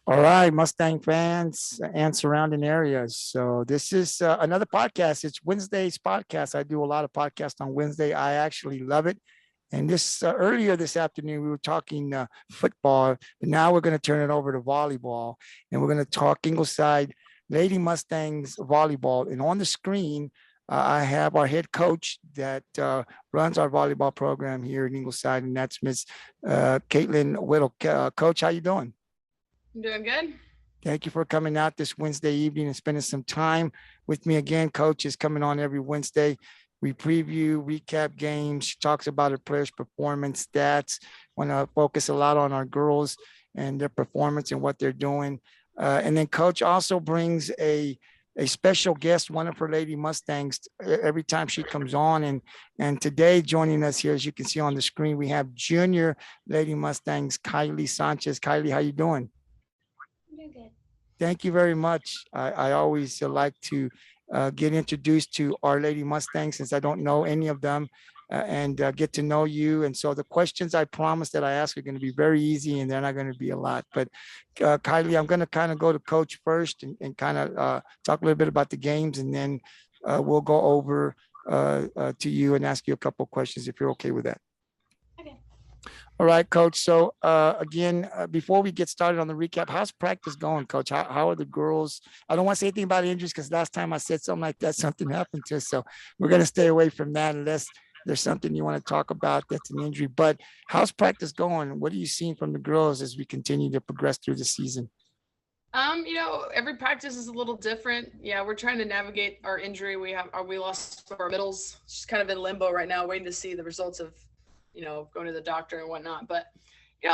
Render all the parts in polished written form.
All right, Mustang fans and surrounding areas. So this is another podcast. It's Wednesday's podcast. I do a lot of podcasts on Wednesday. I actually love it. And this earlier this afternoon, we were talking football, but now we're going to turn it over to volleyball, and we're going to talk Ingleside Lady Mustangs volleyball. And on the screen, I have our head coach that runs our volleyball program here in Ingleside, and that's Miss Kyleigh Whittle. Coach, how you doing? I'm doing good. Thank you for coming out this Wednesday evening and spending some time with me again. Coach is coming on every Wednesday. We preview, recap games. She talks about her players' performance, stats. Want to focus a lot on our girls and their performance and what they're doing. And then Coach also brings a special guest, one of her Lady Mustangs, every time she comes on. And today, joining us here, as you can see on the screen, we have Junior Lady Mustangs, Kyleigh Sanchez. Kyleigh, how you doing? I'm doing good. Thank you very much. I always like to get introduced to Our Lady Mustang since I don't know any of them and get to know you. And so the questions I promise that I ask are going to be very easy and they're not going to be a lot. But Kyleigh, I'm going to kind of go to coach first and kind of talk a little bit about the games and then we'll go over to you and ask you a couple of questions if you're okay with that. Okay. All right, coach. So again, before we get started on the recap, how's practice going, coach? How are the girls? I don't want to say anything about injuries because last time I said something like that, something happened to us. So we're going to stay away from that unless there's something you want to talk about that's an injury. But how's practice going? What are you seeing from the girls as we continue to progress through the season? Every practice is a little different. Yeah, we're trying to navigate our injury. We lost our middles. She's kind of in limbo right now, waiting to see the results of, going to the doctor and whatnot. But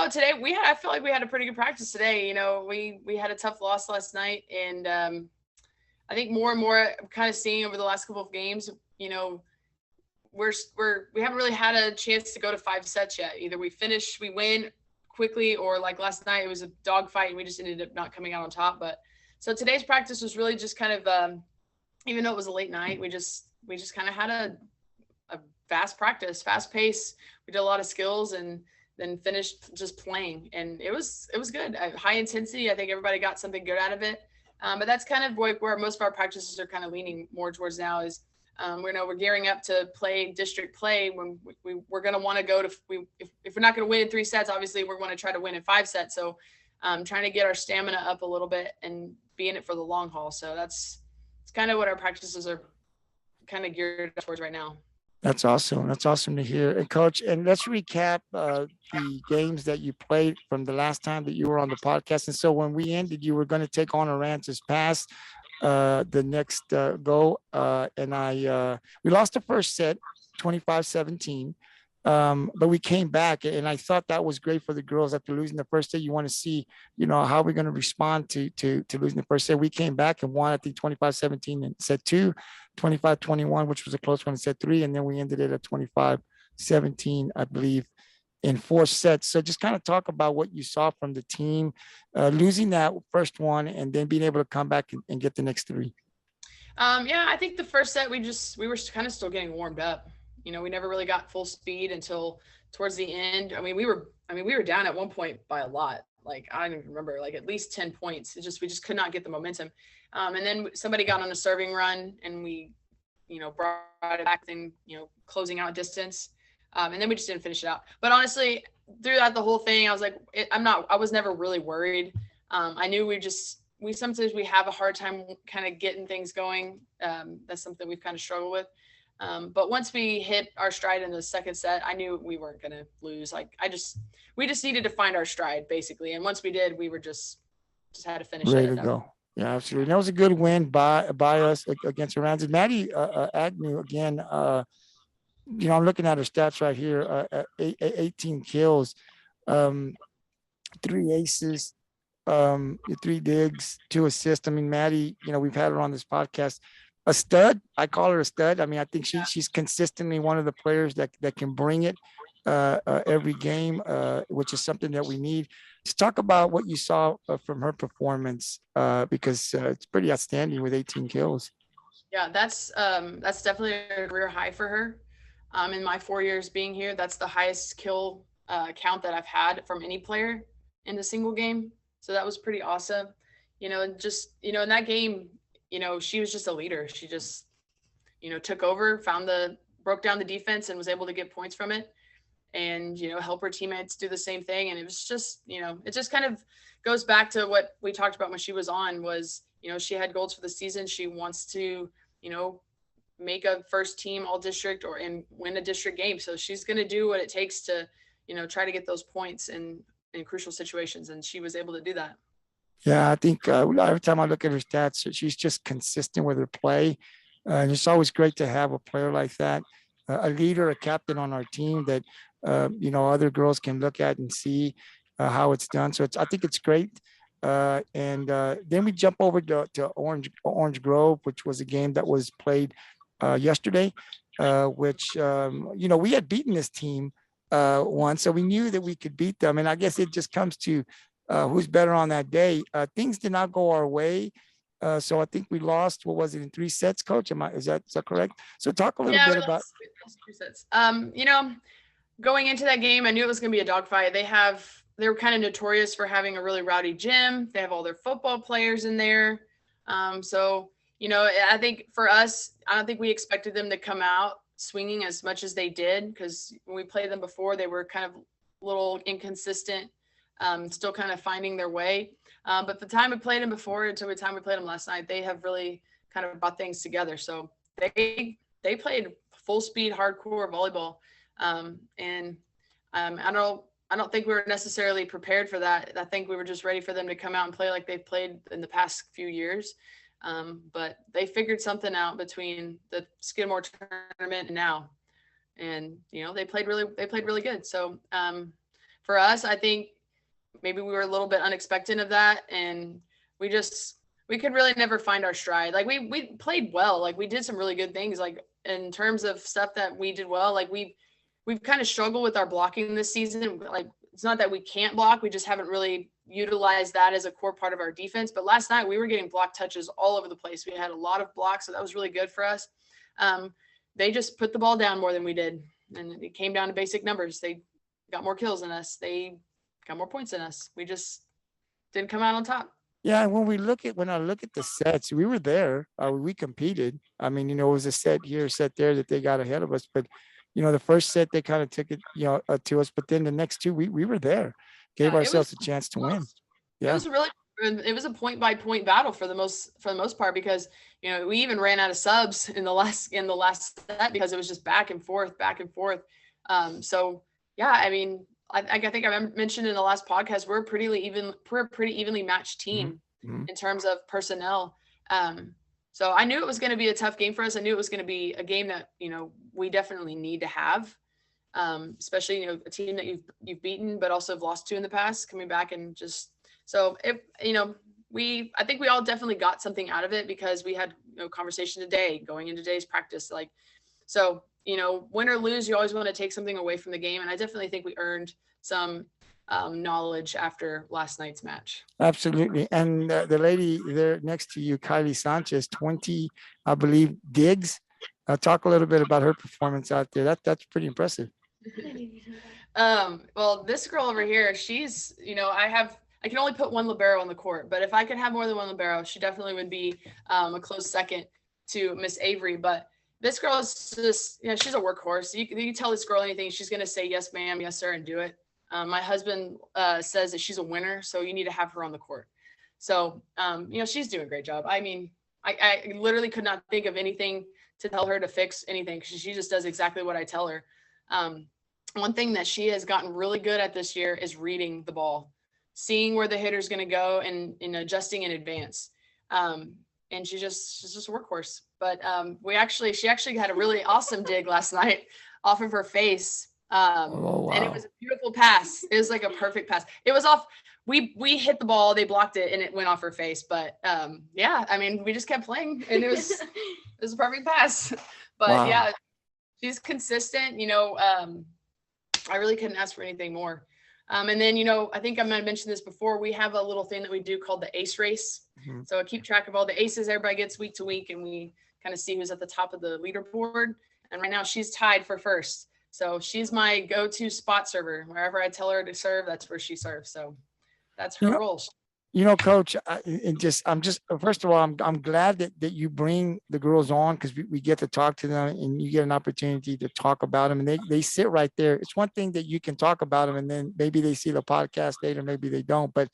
today I feel like we had a pretty good practice today. We had a tough loss last night, and I think more and more I'm kind of seeing over the last couple of games, we haven't really had a chance to go to 5 sets yet. Either we win quickly, or like last night it was a dogfight and we just ended up not coming out on top. But so today's practice was really just kind of even though it was a late night, we just kind of had a fast practice, fast pace. We did a lot of skills and then finished just playing, and it was good. High intensity. I think everybody got something good out of it. But that's kind of where most of our practices are kind of leaning more towards now is we're gearing up to play district play when we're going to want to go to if we're not going to win in 3 sets, obviously we're going to try to win in 5 sets. So trying to get our stamina up a little bit and be in it for the long haul. So it's kind of what our practices are kind of geared towards right now. That's awesome. That's awesome to hear. And coach, and let's recap the games that you played from the last time that you were on the podcast. And so when we ended, you were going to take on Arantes Pass the next go. And we lost the first set, 25-17. But we came back and I thought that was great for the girls after losing the first set. You want to see, how we're going to respond to losing the first set. We came back and won, I think 25-17 in set two, 25-21, which was a close one in set three. And then we ended it at 25-17, I believe, in 4 sets. So just kind of talk about what you saw from the team, losing that first one and then being able to come back and get the next three. Yeah, I think the first set we were kind of still getting warmed up. We never really got full speed until towards the end. We were down at one point by a lot. Like I don't even remember, like at least 10 points. We just could not get the momentum. And then somebody got on a serving run and we, brought it back and, closing out distance. And then we just didn't finish it out. But honestly, throughout the whole thing, I was like, I was never really worried. I knew we sometimes we have a hard time kind of getting things going. That's something we've kind of struggled with. But once we hit our stride in the second set, I knew we weren't going to lose. Like we just needed to find our stride basically. And once we did, we were just had to finish Ready it. to go. Yeah, absolutely. That was a good win by us against Arantes. Maddie Agnew again. I'm looking at her stats right here. 18 kills, 3 aces, 3 digs, 2 assists. I mean, Maddie, we've had her on this podcast. A stud. I call her a stud. I mean, I think she's consistently one of the players that can bring it every game, which is something that we need. Let's talk about what you saw from her performance because it's pretty outstanding with 18 kills. Yeah, that's definitely a career high for her. In my 4 years being here, that's the highest kill count that I've had from any player in a single game. So that was pretty awesome. And just, in that game, she was just a leader. She just, took over, broke down the defense and was able to get points from it and, help her teammates do the same thing. And it was just, it just kind of goes back to what we talked about when she was on was, she had goals for the season. She wants to, make a first team all district and win a district game. So she's going to do what it takes to, try to get those points in crucial situations. And she was able to do that. Yeah, I think every time I look at her stats, she's just consistent with her play. And it's always great to have a player like that, a leader, a captain on our team that, other girls can look at and see how it's done. So I think it's great. And then we jump over to Orange Grove, which was a game that was played yesterday, which, we had beaten this team once, so we knew that we could beat them. And I guess it just comes to who's better on that day. Things did not go our way. So I think we lost, what was it, in 3 sets, Coach? Is that correct? So talk a little bit about. We lost 3 sets. Going into that game, I knew it was going to be a dogfight. They were kind of notorious for having a really rowdy gym. They have all their football players in there. So, I think for us, I don't think we expected them to come out swinging as much as they did, because when we played them before, they were kind of a little inconsistent, still kind of finding their way. But the time we played them before until the time we played them last night, they have really kind of brought things together. So they played full speed, hardcore volleyball. I don't think we were necessarily prepared for that. I think we were just ready for them to come out and play like they've played in the past few years. But they figured something out between the Skidmore tournament and now, and they played really good. So for us, I think maybe we were a little bit unexpected of that, and we could really never find our stride. Like we played well, like we did some really good things, like in terms of stuff that we did well. Like we've kind of struggled with our blocking this season. Like it's not that we can't block, we just haven't really utilized that as a core part of our defense. But last night we were getting block touches all over the place. We had a lot of blocks, so that was really good for us. They just put the ball down more than we did, and it came down to basic numbers. They got more kills than us. They got more points than us. We just didn't come out on top. Yeah, and when I look at the sets, we were there. We competed. I mean, it was a set here, set there that they got ahead of us. But the first set they kind of took it, to us. But then the next 2, we were there, gave ourselves a chance to win. Yeah, it was a point by point battle for the most part, because we even ran out of subs in the last set because it was just back and forth. So yeah, I mean, I think I mentioned in the last podcast, we're a pretty evenly matched team in terms of personnel. So I knew it was going to be a tough game for us. I knew it was going to be a game that, we definitely need to have, especially, a team that you've beaten, but also have lost to in the past, coming back and just, so it, I think we all definitely got something out of it, because we had conversation today going into today's practice. Like, so, win or lose, you always want to take something away from the game. And I definitely think we earned some knowledge after last night's match. Absolutely. And the lady there next to you, Kyleigh Sanchez, 20, I believe, digs. Talk a little bit about her performance out there. That's pretty impressive. Well, this girl over here, she's, I can only put one libero on the court, but if I could have more than one libero, she definitely would be a close second to Miss Avery. But this girl is just, she's a workhorse. You tell this girl anything, she's going to say, yes, ma'am, yes, sir, and do it. My husband says that she's a winner, so you need to have her on the court. So, she's doing a great job. I mean, I literally could not think of anything to tell her to fix anything, because she just does exactly what I tell her. One thing that she has gotten really good at this year is reading the ball, seeing where the hitter's going to go and adjusting in advance. And she's just a workhorse. But she actually had a really awesome dig last night off of her face. Oh, wow. And it was a beautiful pass. It was like a perfect pass. It was off. We hit the ball, they blocked it, and it went off her face. But yeah, I mean, we just kept playing, and it was a perfect pass. But wow. Yeah, she's consistent. I really couldn't ask for anything more. And then, I think I might have mentioned this before. We have a little thing that we do called the ace race. Mm-hmm. So I keep track of all the aces everybody gets week to week, and we kind of see who's at the top of the leaderboard. And right now she's tied for first. So she's my go-to spot server. Wherever I tell her to serve, that's where she serves. So that's her role. Coach, I'm just first of all, I'm glad that you bring the girls on because we get to talk to them and you get an opportunity to talk about them and they sit right there. It's one thing that you can talk about them and then maybe they see the podcast later, maybe they don't, but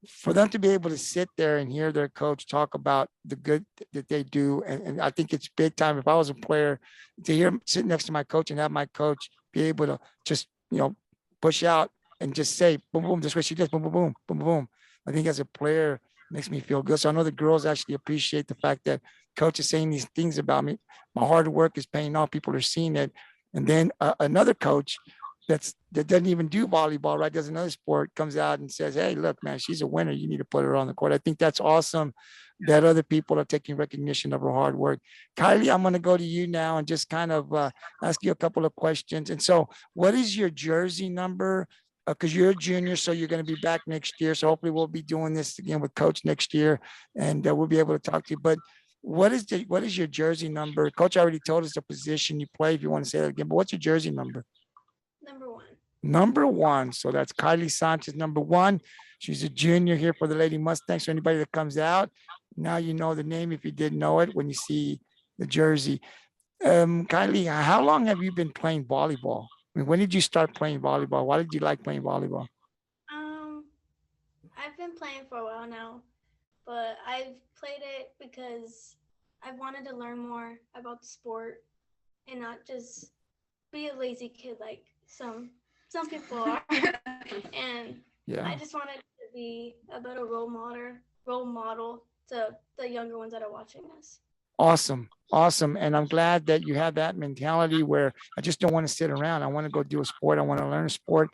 for them to be able to sit there and hear their coach talk about the good that they do, and I think it's big time. If I was a player, to hear sit next to my coach and have my coach be able to just push out and just say boom boom, this way she does boom boom boom boom boom. I think as a player makes me feel good. So I know the girls actually appreciate the fact that coach is saying these things about me. My hard work is paying off. People are seeing it. And then another coach that doesn't even do volleyball, right? Does another sport, comes out and says, hey, look, man, she's a winner. You need to put her on the court. I think that's awesome that other people are taking recognition of her hard work. Kyleigh, I'm going to go to you now and just kind of ask you a couple of questions. And so what is your jersey number? Because you're a junior, so you're going to be back next year. So hopefully we'll be doing this again with Coach next year, and we'll be able to talk to you. But what is your jersey number? Coach already told us the position you play if you want to say that again, but what's your jersey number? Number 1. Number 1. So that's Kyleigh Sanchez, number 1. She's a junior here for the Lady Mustangs. So anybody that comes out, now you know the name if you didn't know it when you see the jersey. Kyleigh, how long have you been playing volleyball? I mean, when did you start playing volleyball? Why did you like playing volleyball? I've been playing for a while now, but I've played it because I wanted to learn more about the sport and not just be a lazy kid like some people are. And Yeah. I just wanted to be a better role model to the younger ones that are watching us. Awesome. Awesome. And I'm glad that you have that mentality where I just don't want to sit around. I want to go do a sport. I want to learn a sport.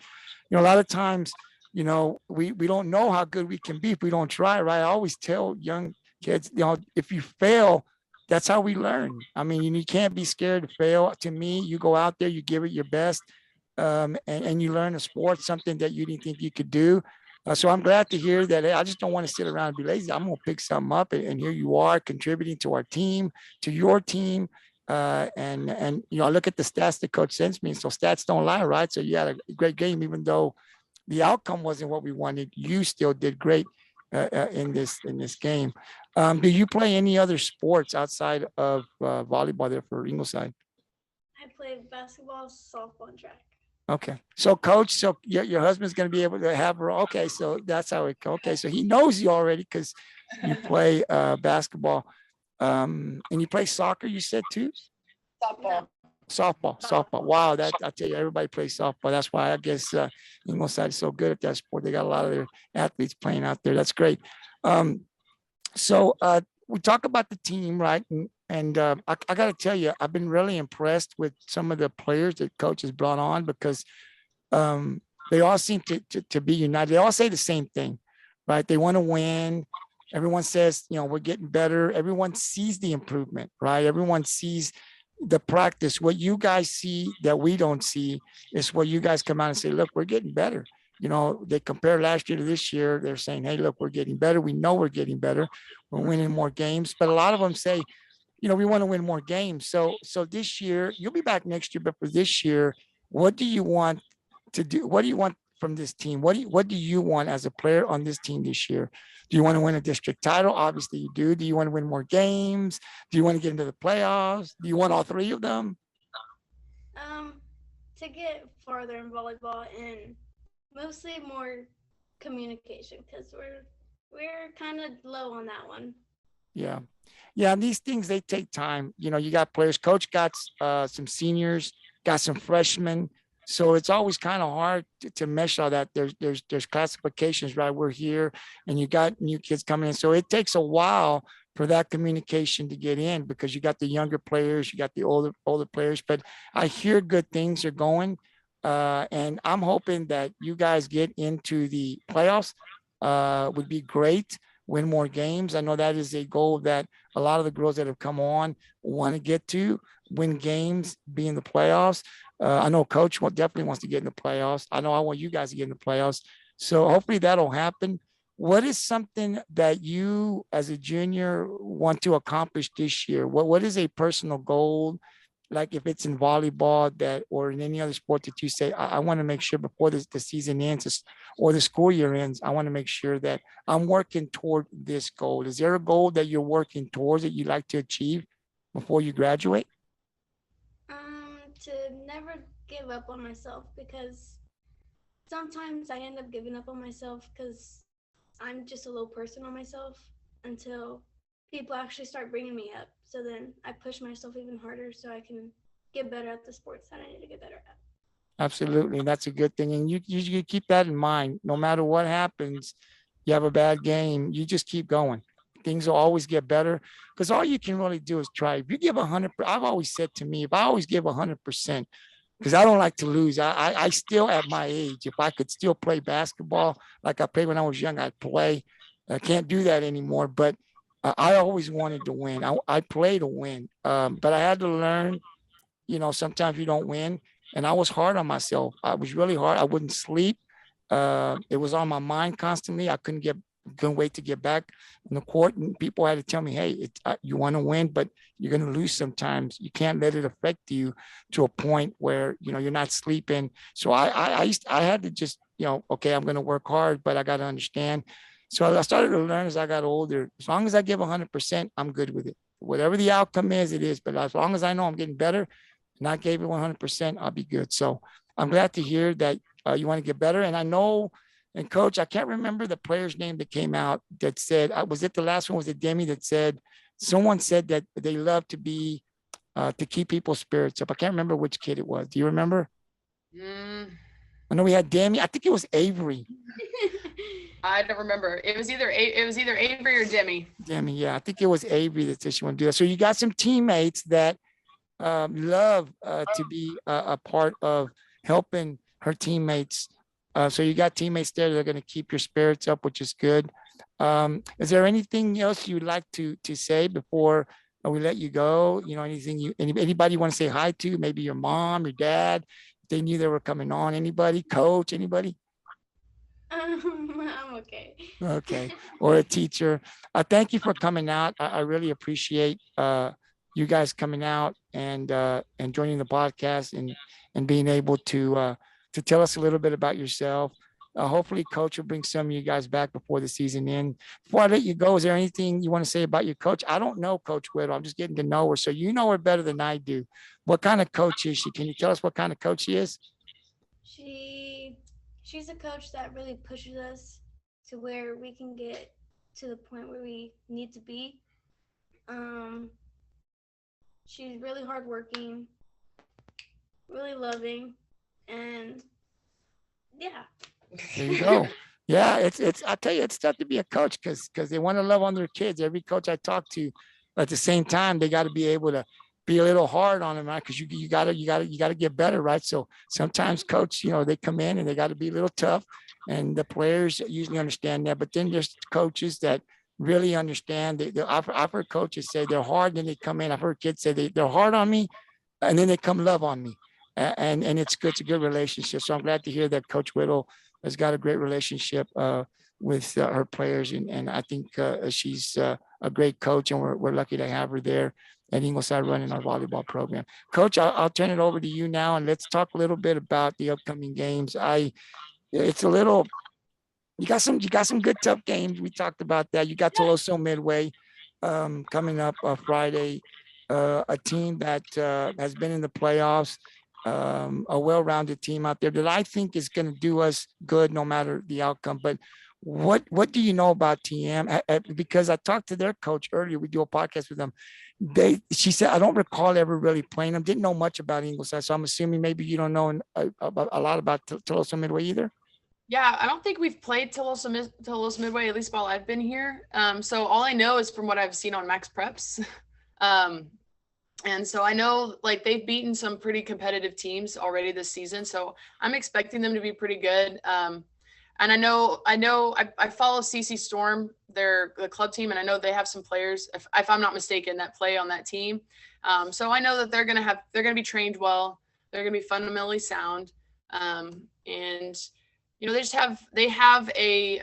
A lot of times, we don't know how good we can be if we don't try, right? I always tell young kids, if you fail, that's how we learn. I mean, you can't be scared to fail. To me, you go out there, you give it your best, and you learn a sport, something that you didn't think you could do. So I'm glad to hear that. Hey, I just don't want to sit around and be lazy. I'm going to pick something up, and here you are contributing to our team, to your team. And I look at the stats the coach sends me. So stats don't lie, right? So you had a great game, even though the outcome wasn't what we wanted. You still did great in this game. Do you play any other sports outside of volleyball there for Ingleside? I played basketball, softball, and track. Okay. So coach, so your husband's going to be able to have her. Okay. So that's how it goes. Okay. So he knows you already because you play basketball. And you play soccer, you said too? Softball. Wow. I tell you, everybody plays softball. That's why I guess Ingleside is so good at that sport. They got a lot of their athletes playing out there. That's great. So we talk about the team, right? And I got to tell you, I've been really impressed with some of the players that coach has brought on because they all seem to be united. They all say the same thing, right? They want to win. Everyone says, we're getting better. Everyone sees the improvement, right? Everyone sees the practice. What you guys see that we don't see is what you guys come out and say, look, we're getting better. They compare last year to this year. They're saying, hey, look, we're getting better. We know we're getting better. We're winning more games. But a lot of them say, we want to win more games. So this year, you'll be back next year. But for this year, what do you want to do? What do you want from this team? What do you want as a player on this team this year? Do you want to win a district title? Obviously you do. Do you want to win more games? Do you want to get into the playoffs? Do you want all 3 of them? To get farther in volleyball and mostly more communication because we're kind of low on that one. Yeah. And these things, they take time. You got players. Coach got some seniors, got some freshmen. So it's always kind of hard to mesh all that. There's classifications, right? We're here and you got new kids coming in. So it takes a while for that communication to get in because you got the younger players, you got the older players. But I hear good things are going. And I'm hoping that you guys get into the playoffs. Would be great. Win more games. I know that is a goal that a lot of the girls that have come on want to get to. Win games, be in the playoffs. I know Coach definitely wants to get in the playoffs. I know I want you guys to get in the playoffs. So hopefully that'll happen. What is something that you as a junior want to accomplish this year? What is a personal goal like if it's in volleyball that, or in any other sport that you say, I want to make sure before the season ends or the school year ends, I want to make sure that I'm working toward this goal? Is there a goal that you're working towards that you like to achieve before you graduate? To never give up on myself, because sometimes I end up giving up on myself because I'm just a low person on myself until people actually start bringing me up. So then I push myself even harder so I can get better at the sports that I need to get better at. Absolutely. That's a good thing. And you keep that in mind. No matter what happens, you have a bad game, you just keep going. Things will always get better because all you can really do is try. If you give 100, I've always said to me, if I always give 100%, because I don't like to lose. I still at my age, if I could still play basketball like I played when I was young, I'd play. I can't do that anymore, but I always wanted to win. I play to win, but I had to learn, sometimes you don't win. And I was hard on myself. I was really hard. I wouldn't sleep. It was on my mind constantly. I couldn't wait to get back in the court. And people had to tell me, hey, you want to win, but you're going to lose sometimes. You can't let it affect you to a point where, you're not sleeping. So I had to just, okay, I'm going to work hard, but I got to understand. So I started to learn as I got older. As long as I give 100%, I'm good with it. Whatever the outcome is, it is. But as long as I know I'm getting better, and I gave it 100%, I'll be good. So I'm glad to hear that you want to get better. And I know, and Coach, I can't remember the player's name that came out that said, was it the last one? Was it Demi that said, someone said that they love to be, to keep people's spirits up. I can't remember which kid it was. Do you remember? I know we had Demi. I think it was Avery. I don't remember. It was either Avery or Demi. Demi, yeah. I think it was Avery that said she wanted to do that. So you got some teammates that love to be a part of helping her teammates. So you got teammates there that are going to keep your spirits up, which is good. Is there anything else you'd like to say before we let you go? Anything anybody you want to say hi to? Maybe your mom, your dad, if they knew they were coming on. Anybody, coach, anybody? I'm okay. Okay, or a teacher. Thank you for coming out. I really appreciate you guys coming out and joining the podcast and being able to tell us a little bit about yourself. Hopefully, Coach will bring some of you guys back before the season ends. Before I let you go, is there anything you want to say about your coach? I don't know Coach Whittle. I'm just getting to know her, so you know her better than I do. What kind of coach is she? Can you tell us what kind of coach she is? She's a coach that really pushes us to where we can get to the point where we need to be. She's really hardworking, really loving, and yeah. There you go. Yeah, it's. I tell you, it's tough to be a coach because they want to love on their kids. Every coach I talk to, at the same time, they got to be able to be a little hard on them, right? Because you gotta get better, right? So sometimes coach, they come in and they got to be a little tough, and the players usually understand that. But then there's coaches that really understand. I've heard coaches say they're hard, then they come in. I've heard kids say they're hard on me, and then they come love on me, and it's good. It's a good relationship. So I'm glad to hear that Coach Whittle has got a great relationship with her players, and I think she's a great coach, and we're lucky to have her there at Ingleside running our volleyball program. Coach, I'll turn it over to you now, and let's talk a little bit about the upcoming games. It's a little. You got some good tough games. We talked about that. You got Toloso Midway coming up Friday, a team that has been in the playoffs, a well-rounded team out there that I think is going to do us good no matter the outcome. But what do you know about TM? Because I talked to their coach earlier. We do a podcast with them. She said, I don't recall ever really playing them. Didn't know much about Ingleside. So I'm assuming maybe you don't know a lot about Toloso Midway either. Yeah, I don't think we've played Toloso Midway, at least while I've been here. So all I know is from what I've seen on Max Preps. And so I know like they've beaten some pretty competitive teams already this season. So I'm expecting them to be pretty good. And I know I follow CC Storm, they're the club team, and I know they have some players, if I'm not mistaken, that play on that team. So I know that they're going to be trained well. They're going to be fundamentally sound. And they have a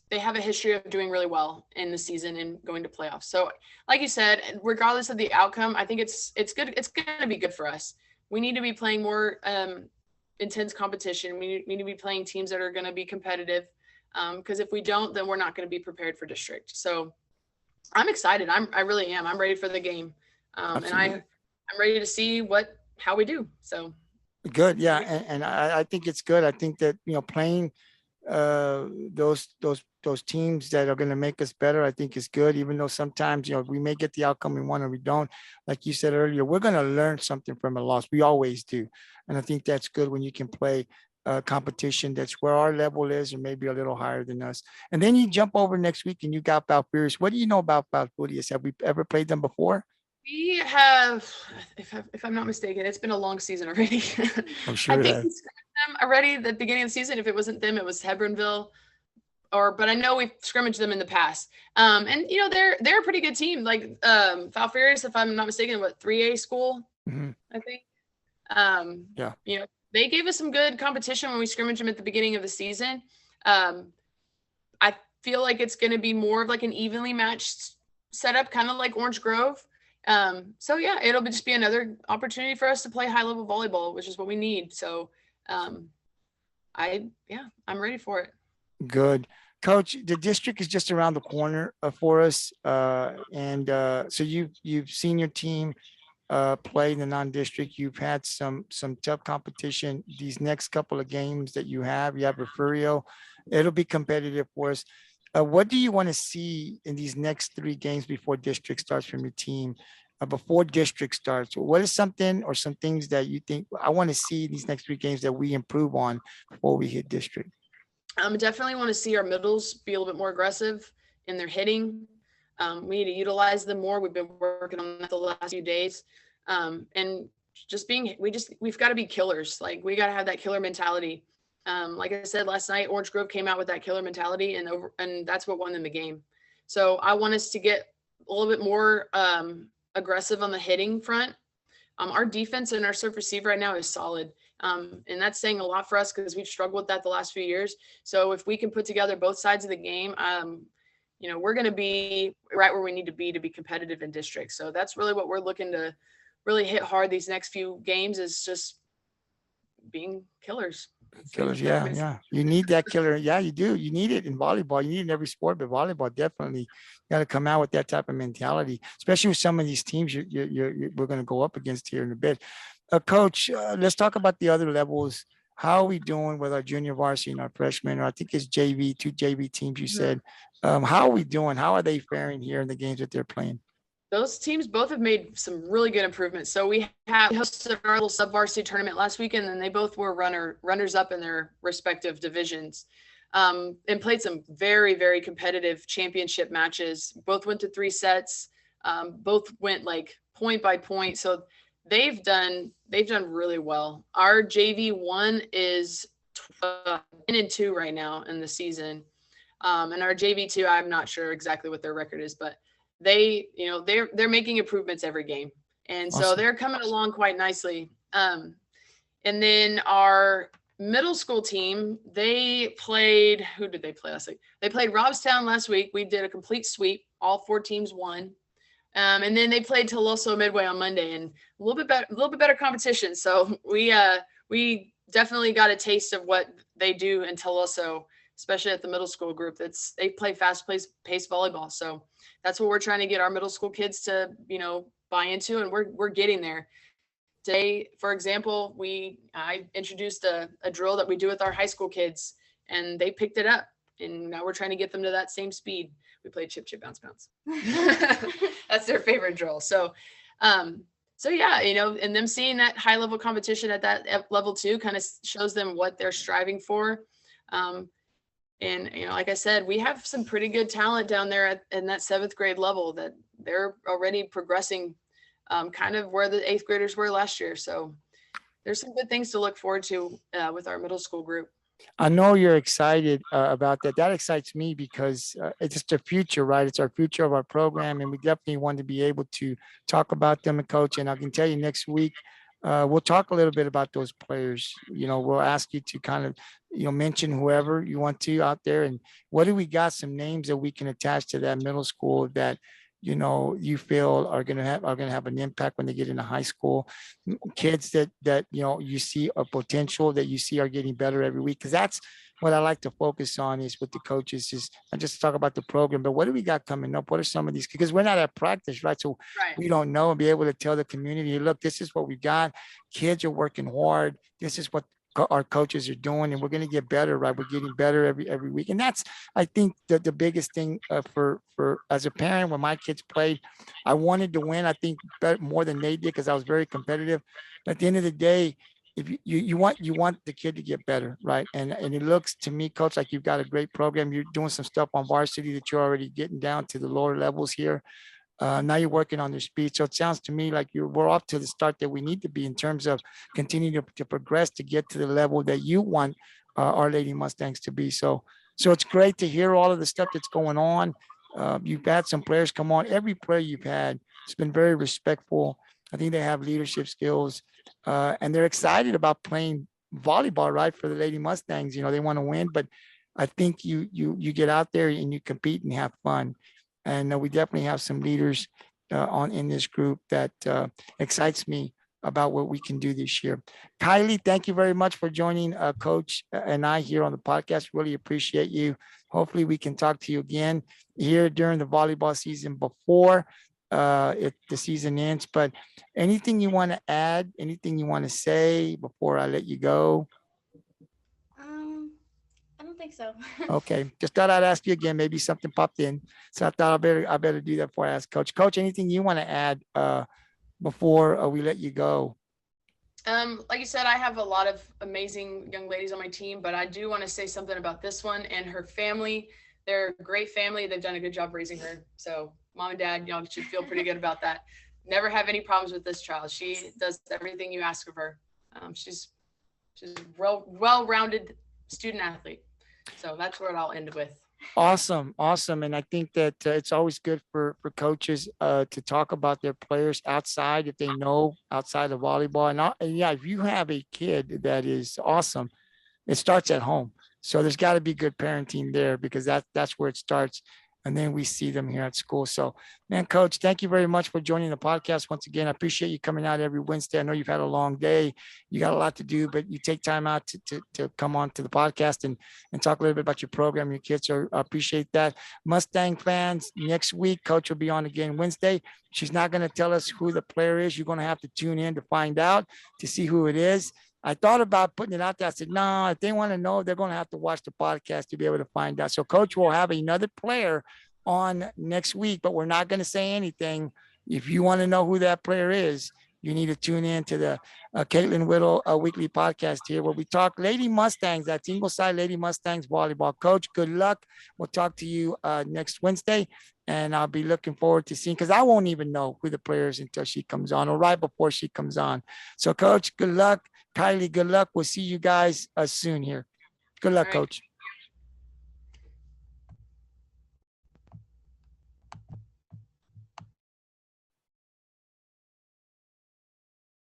they have a history of doing really well in the season and going to playoffs. So like you said, regardless of the outcome, I think it's good. It's going to be good for us. We need to be playing more intense competition. We need to be playing teams that are going to be competitive. Because if we don't, then we're not going to be prepared for district. So I'm excited. I really am. I'm ready for the game. And I'm ready to see how we do. So good. Yeah. And I think it's good. I think that, playing those teams that are going to make us better, I think is good, even though sometimes, we may get the outcome we want or we don't. Like you said earlier, we're going to learn something from a loss. We always do. And I think that's good when you can play competition that's where our level is, or maybe a little higher than us. And then you jump over next week and you got Falfurrias. What do you know about Falfurrias? Have we ever played them before? We have, if I'm not mistaken, it's been a long season already. I'm sure I think we scrimmaged them already at the beginning of the season. If it wasn't them, it was Hebronville. But I know we've scrimmaged them in the past. And they're a pretty good team. Like Falfurrias, if I'm not mistaken, 3A school, I think. Yeah. They gave us some good competition when we scrimmaged them at the beginning of the season. I feel like it's going to be more of like an evenly matched setup, kind of like Orange Grove. So yeah, it'll just be another opportunity for us to play high level volleyball, which is what we need. So I'm ready for it. Good. Coach, the district is just around the corner for us. So you've seen your team play in the non-district. You've had some tough competition. These next couple of games that you have Refugio. It'll be competitive for us. What do you want to see in these next 3 games before district starts from your team? Before district starts, what is something or some things that you think I want to see in these next 3 games that we improve on before we hit district? Definitely want to see our middles be a little bit more aggressive in their hitting. We need to utilize them more. We've been working on that the last few days. And just we've got to be killers. Like we got to have that killer mentality. Like I said, last night, Orange Grove came out with that killer mentality and that's what won them the game. So I want us to get a little bit more aggressive on the hitting front. Our defense and our serve receiver right now is solid. And that's saying a lot for us because we've struggled with that the last few years. So if we can put together both sides of the game, we're going to be right where we need to be competitive in district. So that's really what we're looking to really hit hard these next few games, is just being killers. Killers, yeah. You need that killer. Yeah, you do. You need it in volleyball. You need it in every sport, but volleyball definitely got to come out with that type of mentality, especially with some of these teams we're going to go up against here in a bit. Coach, let's talk about the other levels. How are we doing with our junior varsity and our freshmen? Or I think it's JV, 2 JV teams you said. How are we doing? How are they faring here in the games that they're playing? Those teams both have made some really good improvements. So we hosted our little sub-varsity tournament last weekend, and they both were runners up in their respective divisions, and played some very, very competitive championship matches. Both went to 3 sets. Both went like point by point. So they've done really well. Our JV1 is 10-2 right now in the season. And our JV2, I'm not sure exactly what their record is, but they're making improvements every game. And so they're coming along quite nicely. And then our middle school team, they played, who did they play last week? They played Robstown last week. We did a complete sweep. All 4 teams won. And then they played Toloso Midway on Monday, and a little bit better competition. So we definitely got a taste of what they do in Toloso, especially at the middle school group. They play fast-paced volleyball. So that's what we're trying to get our middle school kids to, buy into, and we're getting there. Today, for example, I introduced a drill that we do with our high school kids, and they picked it up, and now we're trying to get them to that same speed. We played chip, chip, bounce, bounce. That's their favorite drill. So yeah, and them seeing that high level competition at that level 2 kind of shows them what they're striving for. And, like I said, we have some pretty good talent down there in that 7th grade level that they're already progressing kind of where the 8th graders were last year. So there's some good things to look forward to with our middle school group. I know you're excited about that. That excites me because it's just the future, right? It's our future of our program, and we definitely want to be able to talk about them and coach. And I can tell you next week, we'll talk a little bit about those players. We'll ask you to kind of, mention whoever you want to out there. And what do we got? Some names that we can attach to that middle school that, you feel are going to have an impact when they get into high school. Kids that, you see a potential that you see are getting better every week. Cause that's what I like to focus on is with the coaches is not just talk about the program, but what do we got coming up? What are some of these? Because we're not at practice, right? So Right. we don't know and be able to tell the community, look, this is what we got. Kids are working hard. This is what our coaches are doing, and we're going to get better, right? We're getting better every week. And that's, I think, the biggest thing for as a parent, when my kids played, I wanted to win, I think, more than they did because I was very competitive. But at the end of the day, if you want the kid to get better, right? And it looks to me, coach, like you've got a great program. You're doing some stuff on varsity that you're already getting down to the lower levels here. Now you're working on their speed. So it sounds to me like we're off to the start that we need to be in terms of continuing to progress to get to the level that you want our Lady Mustangs to be. So it's great to hear all of the stuff that's going on. You've had some players come on. Every player you've had has been very respectful. I think they have leadership skills, and they're excited about playing volleyball, right? For the Lady Mustangs, they want to win, but I think you get out there and you compete and have fun. And we definitely have some leaders in this group that excites me about what we can do this year. Kyleigh, thank you very much for joining Coach and I here on the podcast. Really appreciate you. Hopefully we can talk to you again here during the volleyball season before the season ends. But anything you want to add, anything you want to say before I let you go? I don't think so. Okay, just thought I'd ask you again. Maybe something popped in, so I thought I better do that before I ask Coach. Coach, anything you want to add before we let you go? Like you said, I have a lot of amazing young ladies on my team, but I do want to say something about this one and her family. They're a great family. They've done a good job raising her. So mom and dad, y'all should feel pretty good about that. Never have any problems with this child. She does everything you ask of her. She's a well-rounded student athlete. So that's where I'll end with. Awesome. And I think that it's always good for coaches to talk about their players outside if they know outside of volleyball. And yeah, if you have a kid that is awesome, it starts at home. So there's got to be good parenting there because that's where it starts. And then we see them here at school. So, man, Coach, thank you very much for joining the podcast once again. I appreciate you coming out every Wednesday. I know you've had a long day. You got a lot to do, but you take time out to come on to the podcast and talk a little bit about your program, your kids. So I appreciate that. Mustang fans, next week, Coach will be on again Wednesday. She's not going to tell us who the player is. You're going to have to tune in to find out, to see who it is. I thought about putting it out there. I said, no, if they want to know, they're going to have to watch the podcast to be able to find out. So Coach will have another player on next week, but we're not going to say anything. If you want to know who that player is, you need to tune in to the Kyleigh Whittle weekly podcast here where we talk Lady Mustangs. That's Ingleside Lady Mustangs volleyball. Coach, good luck. We'll talk to you next Wednesday, and I'll be looking forward to seeing, because I won't even know who the player is until she comes on or right before she comes on. So, Coach, good luck. Kyleigh, good luck. We'll see you guys soon here. Good luck, Coach.